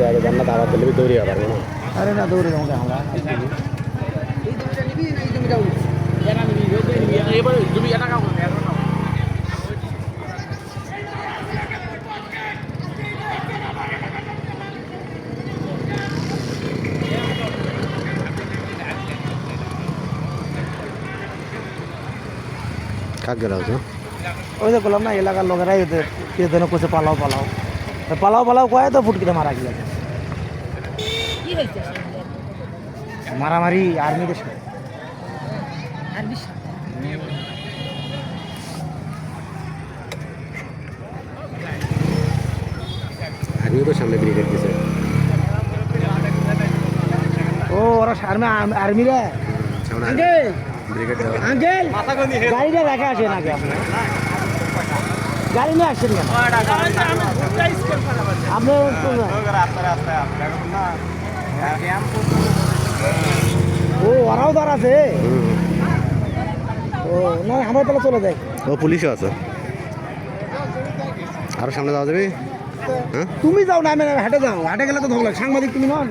আগে জান্নাত আবার দিলে দৌড়িয়ে পারবো না। আরে না দৌড়ে যাবো আমরা কাক গেল তো ওই যে বললাম না এলাকার লোকেরাই ওদের কে যেন করছে পালাও পালাও পালাও পালাও কয়ে তো ফুটকিতে মারা গেল মারামারি আর্মিদের সাথে আর্মিও তো সামনে ব্রিগেড দিছে। ও ওরা আর্মিরা আঙ্কেল ব্রিগেড আঙ্কেল গাড়িটা রেখে আসেন আগে আপনি গাড়ি নিয়ে আসছেন কেন আপনি ও ওরাও দাঁড়াছে ও না আমার তাহলে চলে যায় ও পুলিশও আছে আরো সামনে যাওয়া যাবে। হ্যাঁ তুমি যাও না আমি হেঁটে যাও হেঁটে গেলে তো ধরো সাংবাদিক তুমি নন